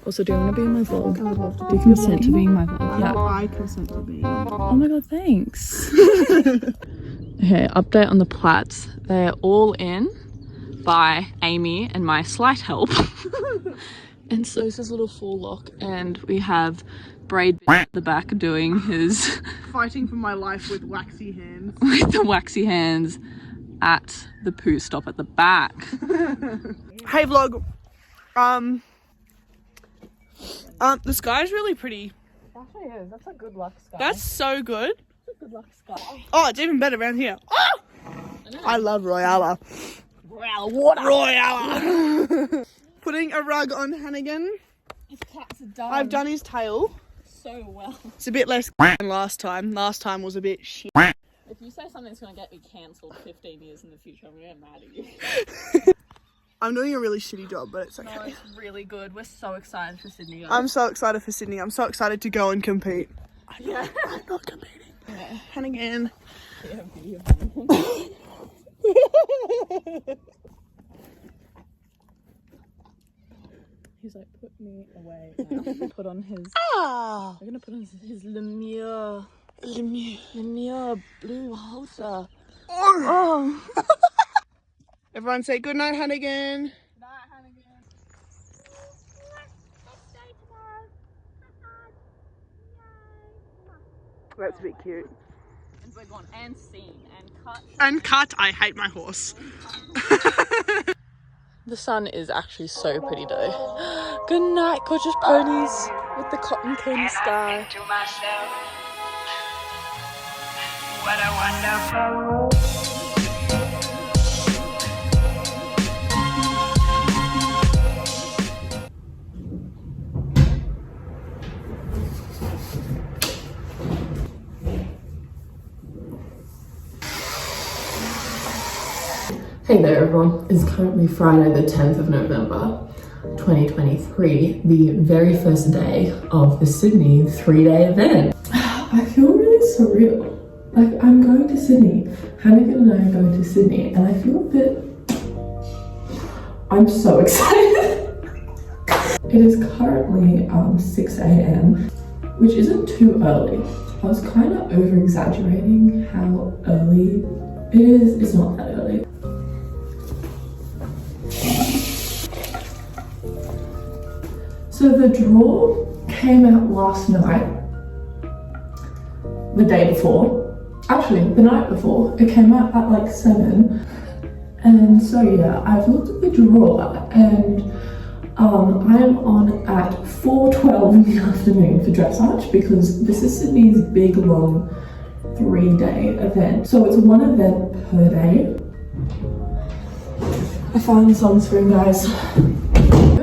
Also, do you want to be in my vlog? I would love to. Do you consent to being my vlog? Yeah. I consent to being. Oh my god, thanks. Okay, update on the plats. They're all in by Amy and my slight help. And so this is a little full lock, and we have Braid at the back doing his Fighting for my life with waxy hands. with the waxy hands at the poo stop at the back. Hey vlog. The sky's really pretty. It actually is. That's a good luck sky. That's so good. a good luck sky. Oh, it's even better around here. Oh! I love Royala. Royale water. Royala. Putting a rug on Hannigan. His cats are done. I've done his tail. So well. It's a bit less than last time. Last time was a bit shit. If you say something's going to get me cancelled 15 years in the future, I'm going to get mad at you. I'm doing a really shitty job, but it's okay. No, it's really good. We're so excited for Sydney, guys. I'm so excited for Sydney. I'm so excited to go and compete. Yeah. I'm not competing. Yeah. Hannigan. He's like, put me away now. Put on his... Ah! We're going to put on his Lumiere. Lumiere. Blue halter. Oh! Everyone say good night, Hannigan. Night, Hannigan. That's a bit cute. And we're gone and seen and cut. And cut. I hate my horse. The sun is actually so pretty though. Good night, gorgeous ponies with the cotton candy sky. What a wonderful. Hey there everyone, it's currently Friday the 10th of November 2023, the very first day of the Sydney 3-day event. I feel really surreal. Like I'm going to Sydney, Hannigan and I are going to Sydney, and I feel a bit... I'm so excited. It is currently 6 a.m, which isn't too early. I was kind of over-exaggerating how early it is. It's not that early. So the draw came out last night, the day before, actually the night before. It came out at like 7, and so yeah, I've looked at the draw and I'm on at 4:12 in the afternoon for dressage because this is Sydney's big long 3-day event. So it's one event per day. I found sunscreen, guys.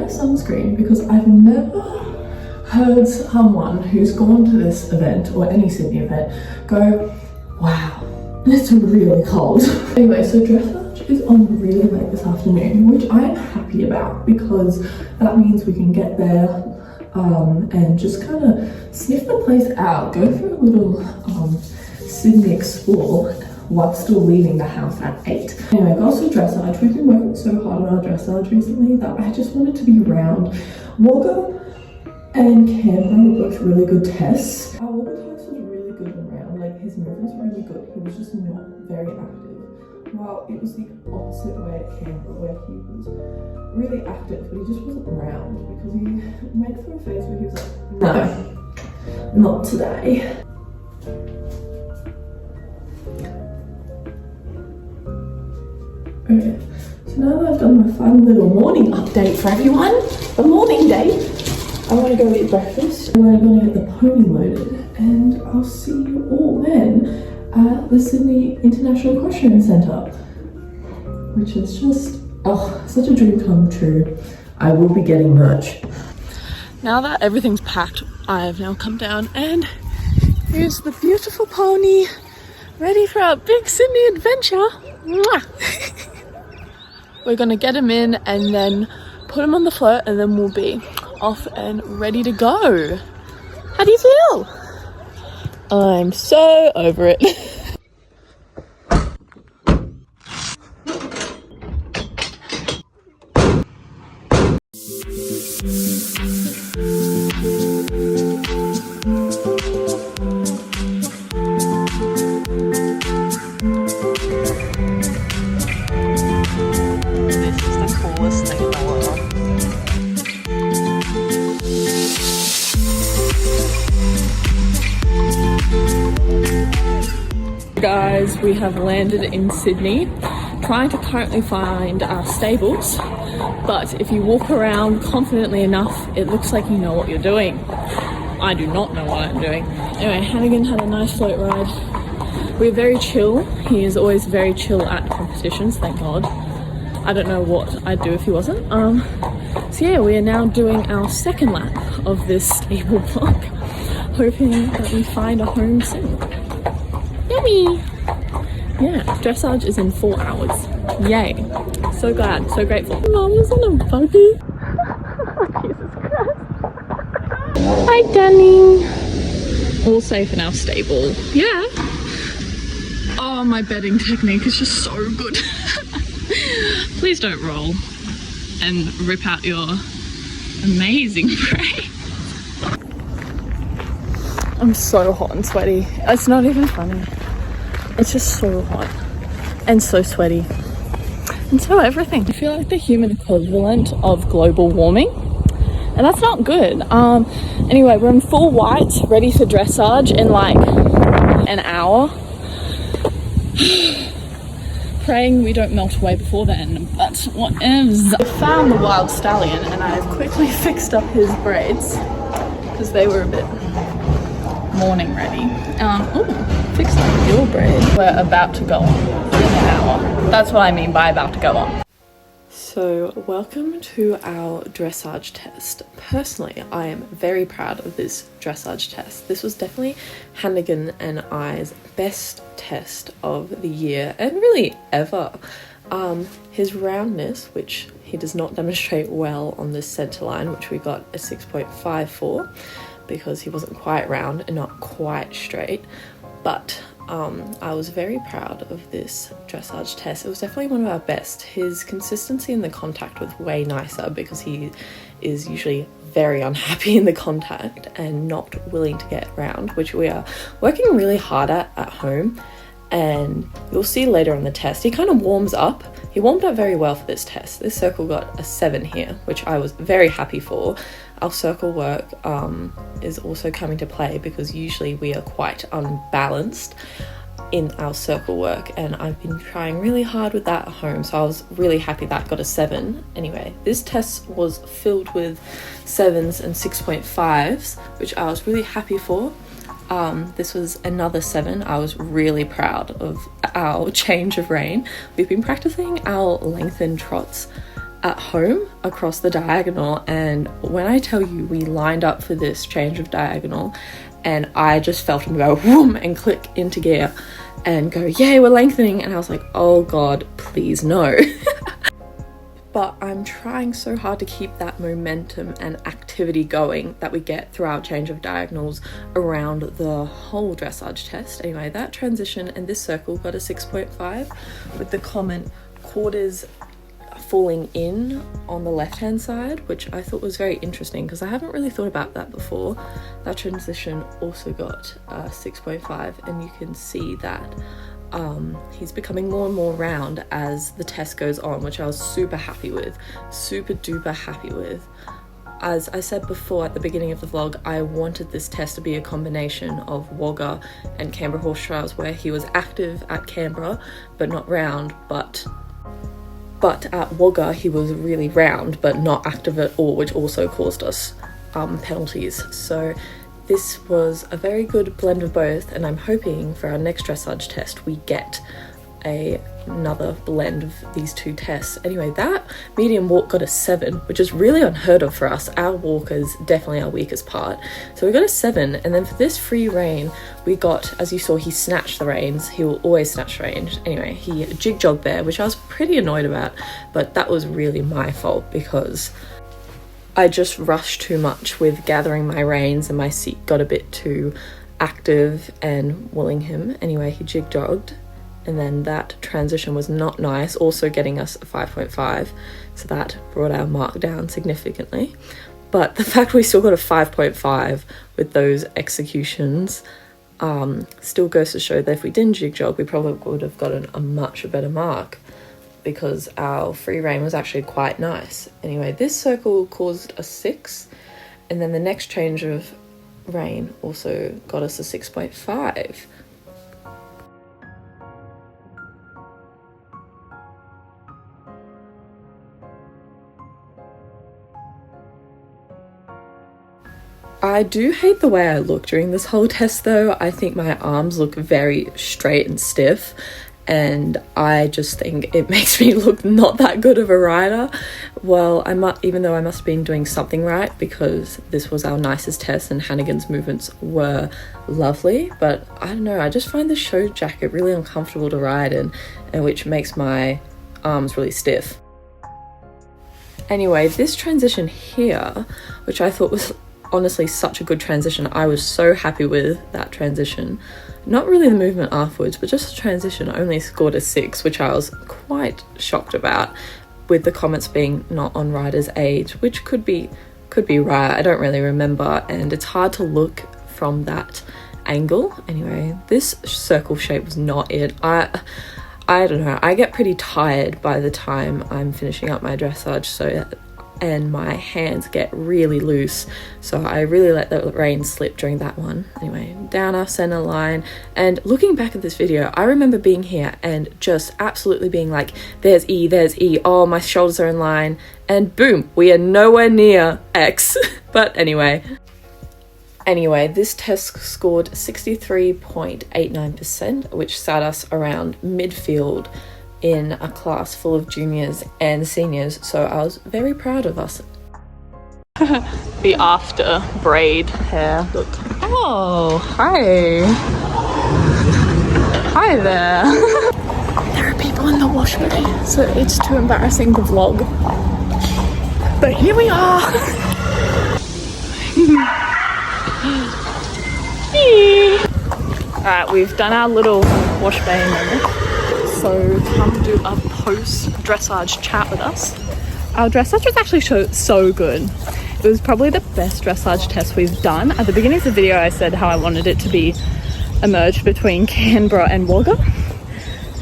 Sunscreen because I've never heard someone who's gone to this event or any Sydney event go, wow, it's really cold. Anyway, so dressage is on really late this afternoon, which I'm happy about because that means we can get there and just kind of sniff the place out, go for a little Sydney explore while still leaving the house at 8. Anyway, got to dressage. We've been working so hard on our dressage recently that I just wanted to be round. Wogga and Canberra were both really good tests. Our Wogga test was really good and round. Like his movements were really good. He was just not very active. While it was the opposite way at Canberra where he was really active, but he just wasn't round because he went through a phase where he was like, no, not today. Okay, so now that I've done my fun little morning update for everyone, the morning date, I want to go eat breakfast and I'm going to get the pony loaded, and I'll see you all then at the Sydney International Equestrian Centre, which is just, oh, such a dream come true. I will be getting merch. Now that everything's packed, I have now come down and here's the beautiful pony ready for our big Sydney adventure. Mwah! We're gonna get him in and then put him on the float, and then we'll be off and ready to go. How do you feel? I'm so over it. This is the coolest thing in the world. Guys, we have landed in Sydney, trying to currently find our stables, but if you walk around confidently enough, it looks like you know what you're doing. I do not know what I'm doing. Anyway, Hannigan had a nice float ride. We're very chill. He is always very chill at competitions, thank God. I don't know what I'd do if he wasn't. So yeah, we are now doing our second lap of this stable block, hoping that we find a home soon. Yummy! Yeah, dressage is in 4 hours. Yay. So glad, so grateful. Mom was in a buggy. Jesus Christ. Hi, Danny. All safe in our stable. Yeah. Oh, my bedding technique is just so good. Please don't roll and rip out your amazing prey. I'm so hot and sweaty. It's not even funny. It's just so hot and so sweaty and so everything. I feel like the human equivalent of global warming, and that's not good. Anyway, we're in full white, ready for dressage in like an hour. Praying we don't melt away before then, but whatevs. I found the wild stallion and I've quickly fixed up his braids because they were a bit morning ready. Fixed up your braid. We're about to go on in an hour. That's what I mean by about to go on. So welcome to our dressage test. Personally, I am very proud of this dressage test. This was definitely Hannigan and I's best test of the year and really ever. His roundness, which he does not demonstrate well on this centre line, which we got a 6.5 for because he wasn't quite round and not quite straight, but I was very proud of this dressage test. It was definitely one of our best. His consistency in the contact was way nicer because he is usually very unhappy in the contact and not willing to get round, which we are working really hard at home, and you'll see later on the test. He kind of warms up. He warmed up very well for this test. This circle got a 7 here, which I was very happy for. Our circle work is also coming to play because usually we are quite unbalanced in our circle work, and I've been trying really hard with that at home, so I was really happy that got a 7. Anyway, this test was filled with 7s and 6.5s, which I was really happy for. This was another 7. I was really proud of our change of rein. We've been practicing our lengthened trots at home across the diagonal, and when I tell you we lined up for this change of diagonal and I just felt him go whoom and click into gear and go, yay, we're lengthening, and I was like, oh god, please no. But I'm trying so hard to keep that momentum and activity going that we get through our change of diagonals around the whole dressage test. Anyway, that transition and this circle got a 6.5 with the comment quarters falling in on the left hand side, which I thought was very interesting because I haven't really thought about that before. That transition also got 6.5, and you can see that he's becoming more and more round as the test goes on, which I was super happy with, super duper happy with. As I said before at the beginning of the vlog, I wanted this test to be a combination of Wagga and Canberra horse trials, where he was active at Canberra but not round, but at Wagga he was really round but not active at all, which also caused us penalties. So this was a very good blend of both, and I'm hoping for our next dressage test we get another blend of these two tests. Anyway, that medium walk got a 7, which is really unheard of for us. Our walk is definitely our weakest part, so we got a 7. And then for this free rein we got, as you saw, he snatched the reins. He will always snatch reins. Anyway, he jig jogged there, which I was pretty annoyed about, but that was really my fault because I just rushed too much with gathering my reins and my seat got a bit too active and willing him. Anyway, he jig jogged, and then that transition was not nice, also getting us a 5.5, so that brought our mark down significantly. but the fact we still got a 5.5 with those executions still goes to show that if we didn't jig jog, we probably would have gotten a much better mark, because our free rein was actually quite nice. Anyway, this circle caused a 6, and then the next change of rein also got us a 6.5. I do hate the way I look during this whole test though. I think my arms look very straight and stiff, and I just think it makes me look not that good of a rider. Well, even though I must have been doing something right, because this was our nicest test and Hannigan's movements were lovely, but I don't know, I just find the show jacket really uncomfortable to ride in, and which makes my arms really stiff. Anyway, this transition here, which I thought was honestly such a good transition, I was so happy with that transition. Not really the movement afterwards, but just the transition only scored a 6, which I was quite shocked about, with the comments being not on rider's age, which could be right, I don't really remember, and it's hard to look from that angle. Anyway, this circle shape was not it. I don't know, I get pretty tired by the time I'm finishing up my dressage, and my hands get really loose, so I really let the rein slip during that one. Anyway, down our center line, and looking back at this video, I remember being here and just absolutely being like, there's E, oh, my shoulders are in line, and boom, we are nowhere near X. But anyway, this test scored 63.89%, which sat us around midfield in a class full of juniors and seniors, so I was very proud of us. The after braid hair look. Oh, hi. Hi there. There are people in the wash bay, so it's too embarrassing to vlog. But here we are. Alright, we've done our little wash bay moment. So come do a post dressage chat with us. Our dressage was actually so good. It was probably the best dressage test we've done. At the beginning of the video I said how I wanted it to be a merge between Canberra and Wagga,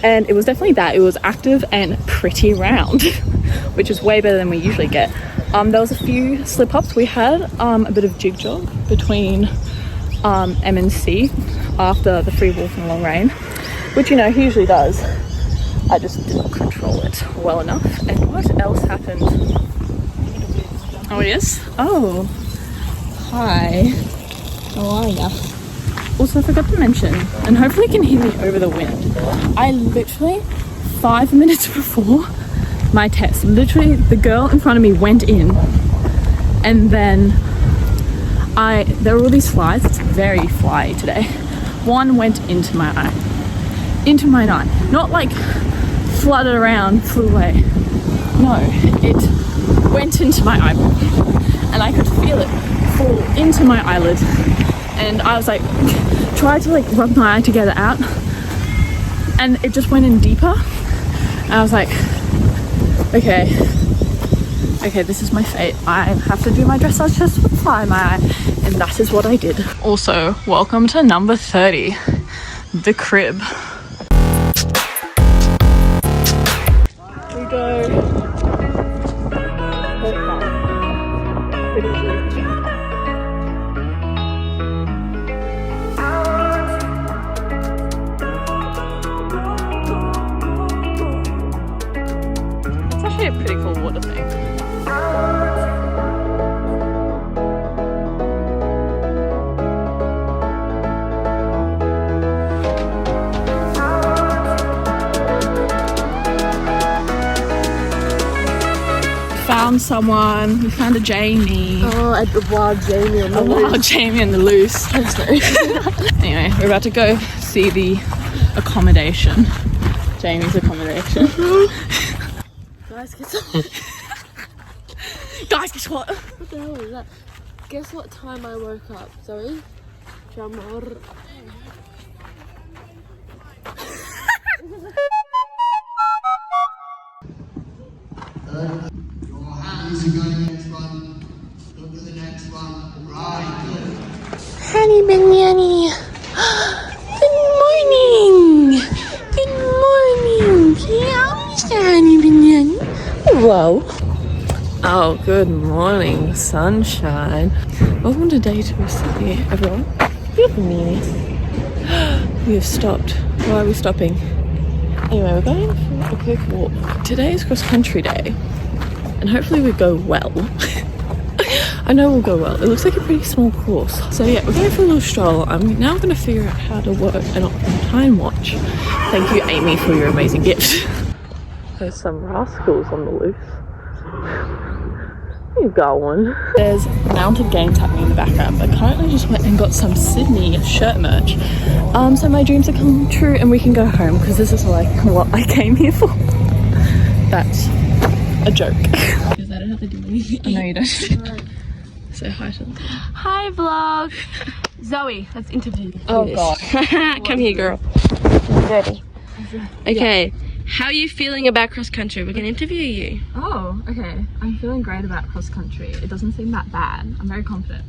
and it was definitely that. It was active and pretty round, which is way better than we usually get. There was a few slip ups. We had a bit of jig jog between M and C after the free walk and long rein, which, you know, he usually does. I just didn't control it well enough. And what else happened? Oh, it is? Oh, hi. How are ya? Also, I forgot to mention, and hopefully you can hear me over the wind, I literally, 5 minutes before my test, literally the girl in front of me went in, and then there were all these flies. It's very flyy today. One went into my eye. Into my eye. Not like fluttered around, flew away. No, it went into my eyeball, and I could feel it fall into my eyelid, and I was like, tried to like rub my eye to get it out, and it just went in deeper, and I was like, okay, this is my fate. I have to do my dressage test with fly in my eye, and that is what I did. Also, welcome to number 30, the crib. We go. It's actually a pretty cool water thing. Found someone. We found a Jamie. Oh, a wild Jamie on the loose. Wild Jamie on the loose. Anyway, we're about to go see the accommodation. Jamie's accommodation. Guys, guess what? Guys, guess what? What the hell is that? Guess what time I woke up? Sorry? Jamor. Your hands are going in front of Honey Banana. Good morning. Good morning. Yeah, Mr. Honey Banana. Whoa. Oh, good morning, sunshine. Welcome to day 2 of Sydney, everyone. Beautiful meanies. We have stopped. Why are we stopping? Anyway, we're going for a quick walk. Today is cross-country day, and hopefully we go well. I know we'll go well. It looks like a pretty small course. So yeah, we're going for a little stroll. I'm now going to figure out how to work an optimum time watch. Thank you, Amy, for your amazing gift. There's some rascals on the loose. Where you going? There's mounted games happening in the background, but currently just went and got some Sydney shirt merch. So my dreams are coming true and we can go home because this is like what I came here for. That's a joke. Because I don't have to do anything. I know you don't. Say hi to them. Hi vlog. Zoe, let's interview you. Oh god. Come here, girl. Dirty. Okay. How are you feeling about cross country? We're going to interview you. Oh, okay. I'm feeling great about cross country. It doesn't seem that bad. I'm very confident.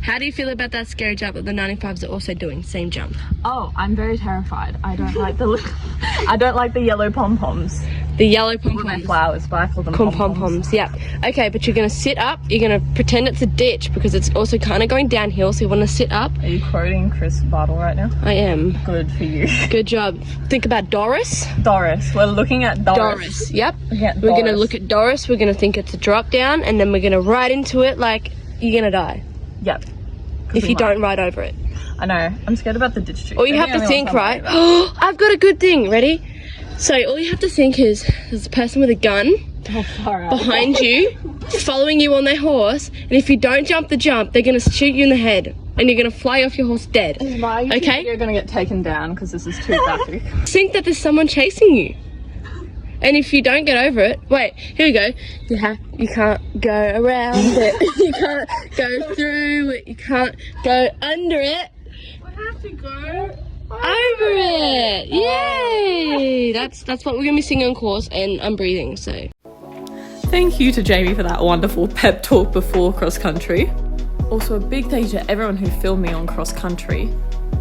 How do you feel about that scary jump that the 95s are also doing? Same jump. Oh, I'm very terrified. I don't like the yellow pom-poms. The yellow pom-poms. They're flowers, but I call them pom-poms. Yeah. Okay, but you're going to sit up. You're going to pretend it's a ditch because it's also kind of going downhill. So you want to sit up. Are you quoting Chris Bartle right now? I am. Good for you. Good job. Think about Doris. Doris. We're looking at Doris. Yep. We're going to look at Doris. We're going to think it's a drop down and then we're going to ride into it like you're going to die. Yep. If you don't ride over it. I know. I'm scared about the ditch trick. All you have to think, right? Oh, I've got a good thing. Ready? So all you have to think is there's a person with a gun behind you, following you on their horse, and if you don't jump the jump, they're going to shoot you in the head, and you're going to fly off your horse dead. Okay? You're going to get taken down because this is too graphic. Think that there's someone chasing you. And if you don't get over it, wait, here we go. You can't go around it. You can't go through it. You can't go under it. We have to go over it. Yay! That's what we're gonna be singing on course, and I'm breathing, so. Thank you to Jamie for that wonderful pep talk before cross country. Also a big thank you to everyone who filmed me on cross country.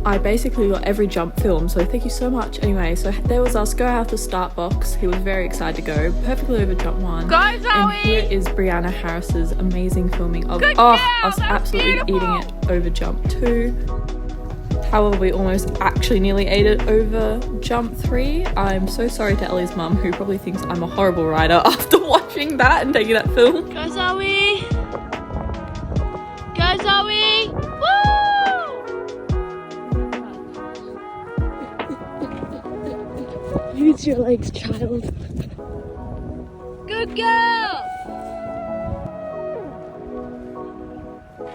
I basically got every jump filmed, so thank you so much. Anyway, so there was us go out the start box. He was very excited to go, perfectly over jump 1. Go, Zoe! And here is Brianna Harris's amazing filming of us absolutely eating it over jump 2. However, we almost actually nearly ate it over jump 3. I'm so sorry to Ellie's mum, who probably thinks I'm a horrible rider after watching that and taking that film. Go, Zoe! Go, Zoe! Woo! Use your legs, child. Good girl!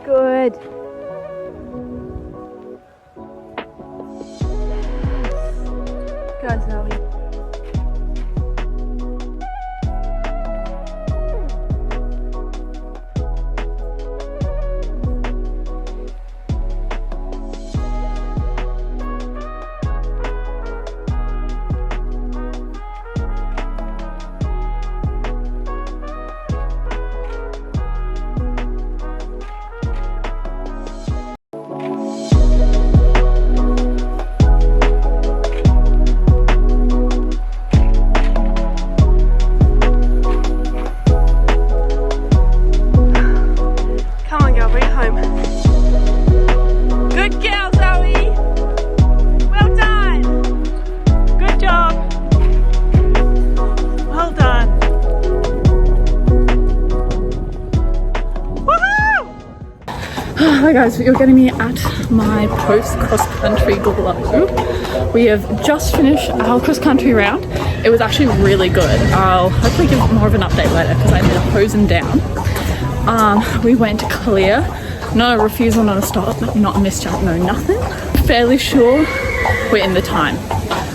Good. Go, Zoe. Hi guys, you're getting me at my post cross-country glow. We have just finished our cross-country round. It was actually really good. I'll hopefully give more of an update later because I ended up hosing down. We went clear, not a refusal, not a stop, not a misjump, no nothing. Fairly sure we're in the time.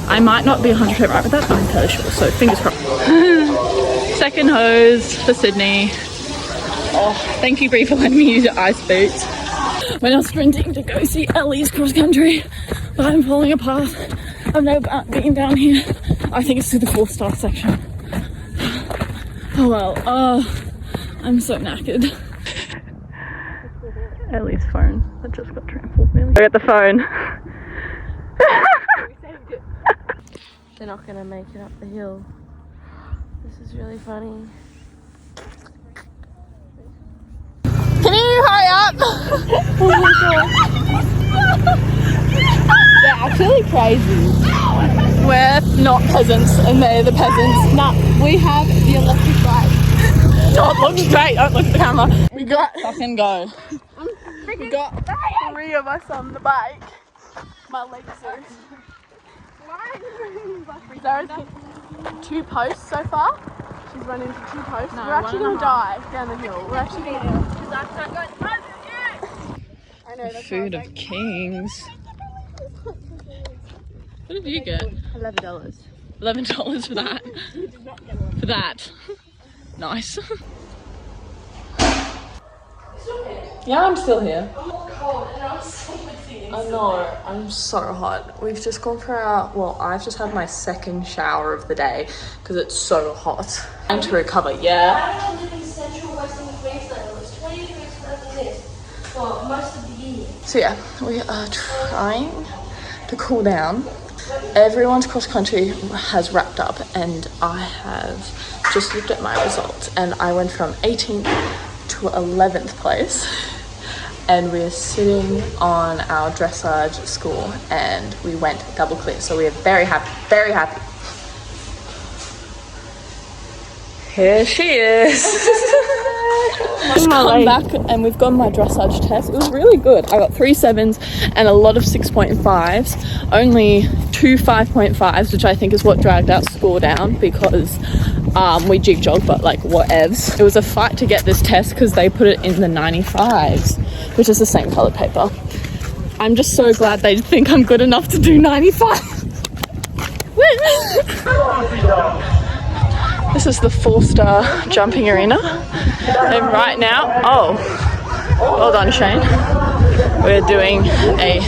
I might not be 100% right with that, but I'm fairly sure, so fingers crossed. Second hose for Sydney. Oh, thank you Bree for letting me use your ice boots. We're now sprinting to go see Ellie's cross country, but I'm falling apart. I've never been down here. I think it's to the 4-star section. Oh well, I'm so knackered. Ellie's phone that just got trampled nearly. Look at the phone. They're not gonna make it up the hill. This is really funny. Can you hurry up? Oh my god. They're actually crazy. We're not peasants and they're the peasants. Nah, we have the electric bike. Don't look straight, don't look at the camera. We got fucking go. We got 3 of us on the bike. My legs are... Zara's hit 2 posts so far. She's run into 2 posts. No, we're actually gonna die down the hill. We're actually gonna... I know, that's food of kings. What did you get? $11. $11 for that. For that. Nice. Yeah, I'm still here. I know, I'm so hot. We've just gone for our, well, I've just had my 2nd shower of the day because it's so hot. And to recover, yeah. I live in central western Queensland. It was 20 degrees further than this for most of the year. So yeah, we are trying to cool down. Everyone's cross country has wrapped up and I have just looked at my results and I went from 18th to 11th place. And we're sitting on our dressage score and we went double clear. So we are very happy, very happy. Here she is. Just come back and we've got my dressage test. It was really good. I got 3 7s and a lot of 6.5s. Only 2 5.5s, which I think is what dragged our score down because we jig jog, but like whatevs. It was a fight to get this test because they put it in the 95s, which is the same coloured paper. I'm just so glad they think I'm good enough to do 95. This is the 4-star jumping arena. And right now, oh, well done Shane. We're doing a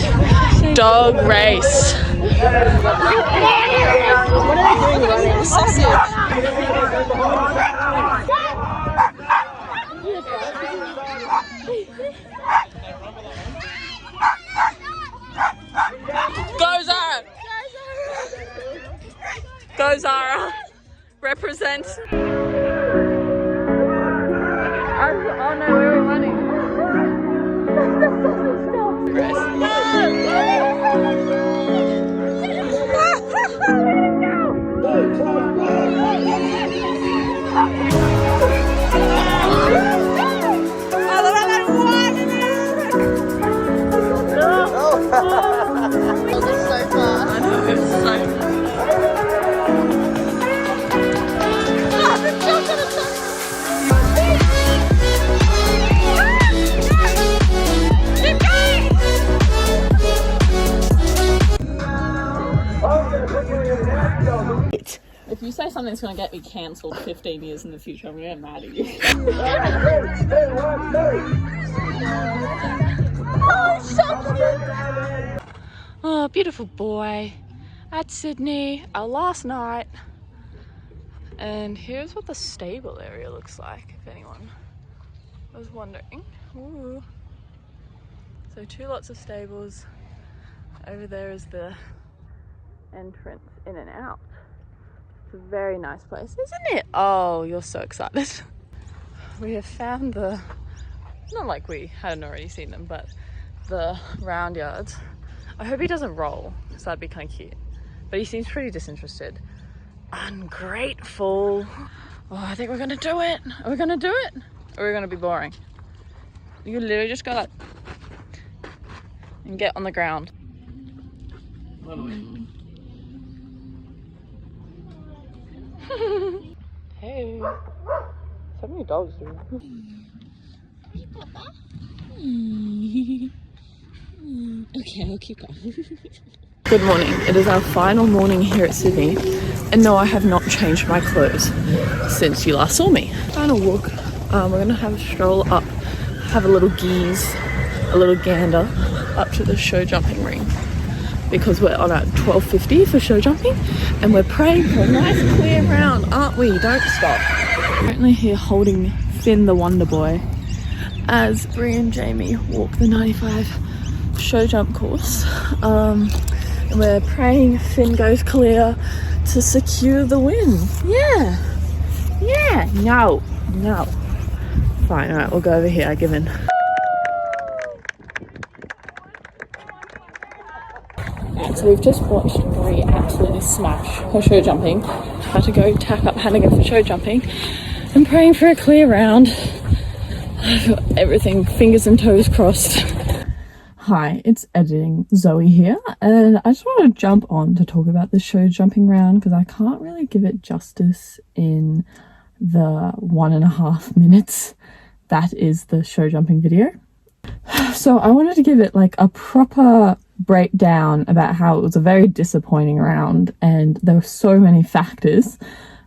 dog race. What are they doing running? Sausage. Go Zara! Go Zara! Represent. Oh no, where are we running? If you say something's going to get me cancelled 15 years in the future, I'm going to get mad at you. Oh, beautiful boy at Sydney, our last night. And here's what the stable area looks like, if anyone was wondering. Ooh. So 2 lots of stables. Over there is the entrance in and out. It's a very nice place, isn't it? Oh, you're so excited. We have found the, not like we hadn't already seen them, but the round yards. I hope he doesn't roll, because that'd be kind of cute. But he seems pretty disinterested. Ungrateful. Oh, I think we're gonna do it. Are we gonna do it? Or are we gonna be boring? You literally just gotta and get on the ground. Hey, so many dogs here. Okay, I'll keep going. Good morning. It is our final morning here at Sydney, and no, I have not changed my clothes since you last saw me. Final walk. We're gonna have a stroll up, have a little geese, a little gander up to the show jumping ring, because we're on at 12:50 for show jumping and we're praying for a nice clear round, aren't we? Don't stop. Currently here holding Finn the Wonder Boy as Brie and Jamie walk the 95 show jump course. And we're praying Finn goes clear to secure the win. Yeah, no. Fine, alright, we'll go over here, given. So we've just watched Brie absolutely smash her show jumping. Had to go tack up Hannigan for show jumping. I'm praying for a clear round. I've got everything, fingers and toes crossed. Hi, it's editing Zoe here, and I just want to jump on to talk about the show jumping round because I can't really give it justice in the 1.5 minutes that is the show jumping video. So I wanted to give it like a proper breakdown about how it was a very disappointing round, and there were so many factors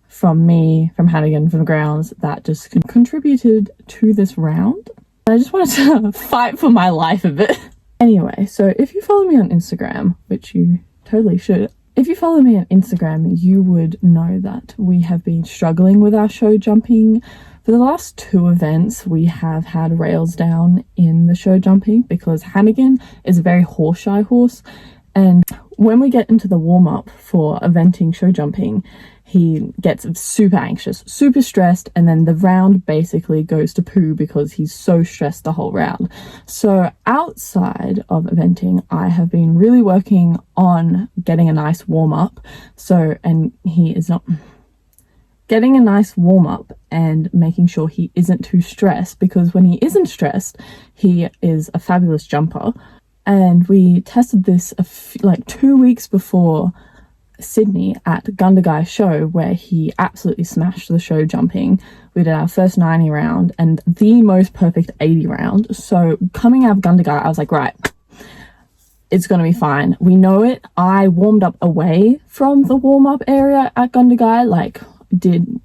from me, from Hannigan, from the grounds that just contributed to this round. I just wanted to fight for my life a bit. Anyway, so if you follow me on Instagram, which you totally should, if you follow me on Instagram, you would know that we have been struggling with our show jumping. For the last 2 events, we have had rails down in the show jumping because Hannigan is a very horse-shy horse, and when we get into the warm-up for eventing show jumping, he gets super anxious, super stressed, and then the round basically goes to poo because he's so stressed the whole round. So outside of eventing, I have been really working on getting a nice warm-up. And he is not... Getting a nice warm-up and making sure he isn't too stressed, because when he isn't stressed, he is a fabulous jumper. And we tested this like 2 weeks before Sydney at Gundagai show, where he absolutely smashed the show jumping. We did our first 90 round and the most perfect 80 round. So coming out of Gundagai, I was like, right, it's going to be fine. We know it. I warmed up away from the warm-up area at Gundagai,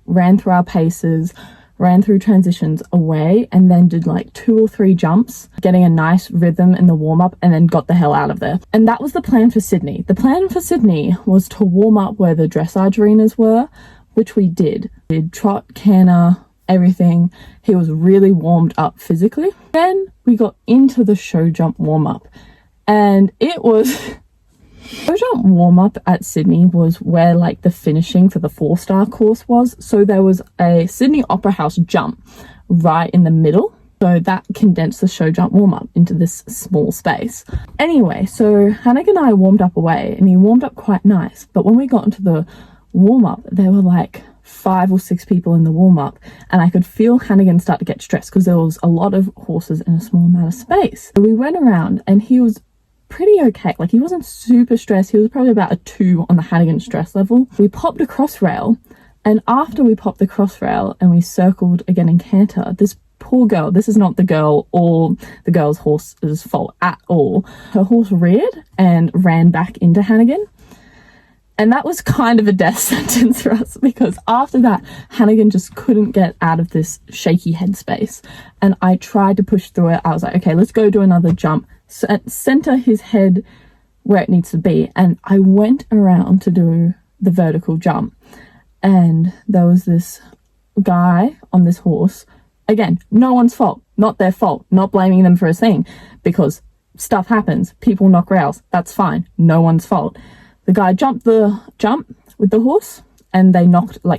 ran through our paces, ran through transitions away, and then did like 2 or 3 jumps, getting a nice rhythm in the warm-up, and then got the hell out of there. And that was the plan for Sydney. The plan for Sydney was to warm up where the dressage arenas were, which we did. We did trot, canter, everything. He was really warmed up physically. Then we got into the show jump warm-up, and it was... Show jump warm-up at Sydney was where like the finishing for the 4-star course was. So there was a Sydney Opera House jump right in the middle. So that condensed the show jump warm-up into this small space. Anyway, so Hannigan and I warmed up away, and he warmed up quite nice. But when we got into the warm-up, there were like 5 or 6 people in the warm-up, and I could feel Hannigan start to get stressed because there was a lot of horses in a small amount of space. So we went around, and he was pretty okay. Like, he wasn't super stressed. He was probably about a 2 on the Hannigan stress level. We popped a crossrail, and after we popped the crossrail and we circled again in canter, this poor girl, this is not the girl or the girl's horse's fault at all. Her horse reared and ran back into Hannigan. And that was kind of a death sentence for us, because after that, Hannigan just couldn't get out of this shaky headspace. And I tried to push through it. I was like, okay, let's go do another jump. Center his head where it needs to be. And I went around to do the vertical jump. And there was this guy on this horse. Again, no one's fault. Not their fault. Not blaming them for a thing, because stuff happens. People knock rails. That's fine. No one's fault. The guy jumped the jump with the horse, and they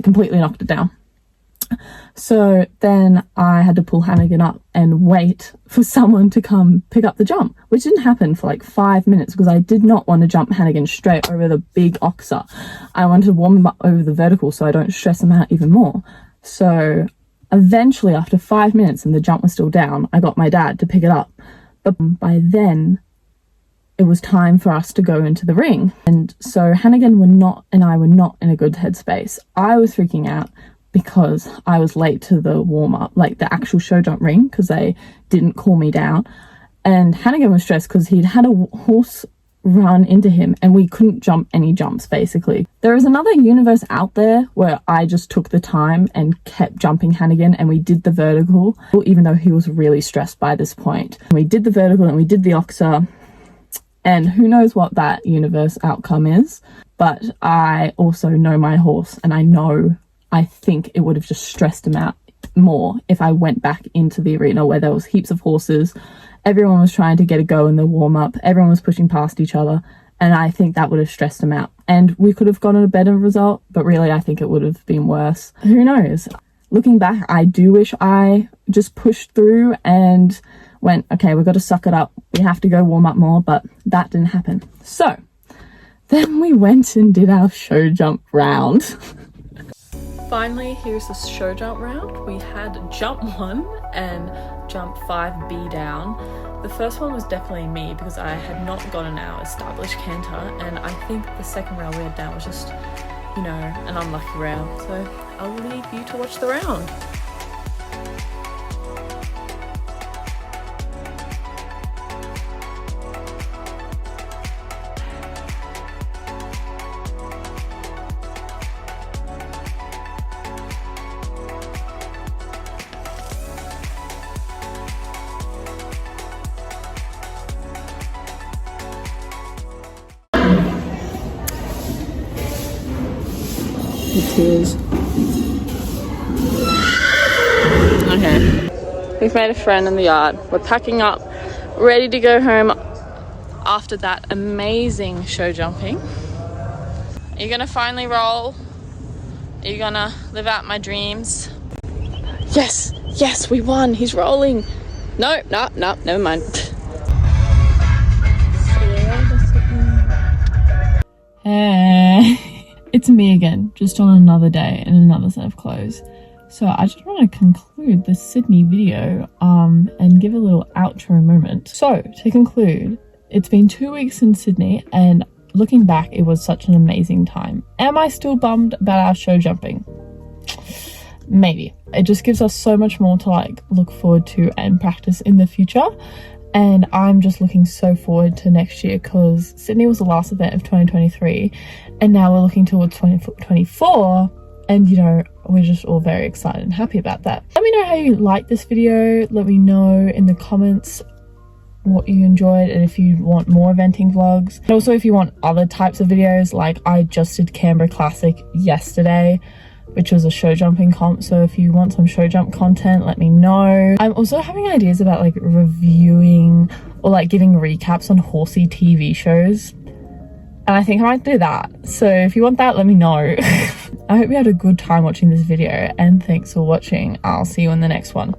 completely knocked it down. So then I had to pull Hannigan up and wait for someone to come pick up the jump, which didn't happen for like 5 minutes because I did not want to jump Hannigan straight over the big oxer. I wanted to warm him up over the vertical so I don't stress him out even more. So eventually, after 5 minutes and the jump was still down, I got my dad to pick it up. But by then, it was time for us to go into the ring. And so Hannigan and I were not in a good headspace. I was freaking out because I was late to the warm-up, like the actual show jump ring, because they didn't call me down. And Hannigan was stressed because he'd had a horse run into him and we couldn't jump any jumps, basically. There is another universe out there where I just took the time and kept jumping Hannigan, and we did the vertical, even though he was really stressed by this point. We did the vertical and we did the oxer, and who knows what that universe outcome is. But I also know my horse, and I think it would have just stressed him out more if I went back into the arena where there was heaps of horses. Everyone was trying to get a go in the warm-up. Everyone was pushing past each other. And I think that would have stressed them out. And we could have gotten a better result, but really I think it would have been worse. Who knows? Looking back, I do wish I just pushed through and went, okay, we've got to suck it up. We have to go warm up more, but that didn't happen. So then we went and did our show jump round. Finally, here's the show jump round. We had jump 1 and jump 5B down. The first one was definitely me because I had not gotten our established canter, and I think the second round we had down was just, you know, an unlucky round. So I'll leave you to watch the round. It is. Okay. We've made a friend in the yard. We're packing up, ready to go home after that amazing show jumping. Are you gonna finally roll? Are you gonna live out my dreams? Yes, yes, we won. He's rolling. No, never mind. It's me again, just on another day and another set of clothes. So I just want to conclude the Sydney video and give a little outro moment. So to conclude, it's been 2 weeks in Sydney and looking back, it was such an amazing time. Am I still bummed about our show jumping? Maybe. It just gives us so much more to like look forward to and practice in the future. And I'm just looking so forward to next year because Sydney was the last event of 2023 and now we're looking towards 2024 and, you know, we're just all very excited and happy about that. Let me know how you liked this video. Let me know in the comments what you enjoyed and if you want more eventing vlogs. And also if you want other types of videos, like I just did Canberra Classic yesterday, which was a show jumping comp. So if you want some show jump content, let me know. I'm also having ideas about like reviewing or like giving recaps on horsey TV shows. And I think I might do that. So if you want that, let me know. I hope you had a good time watching this video and thanks for watching. I'll see you in the next one.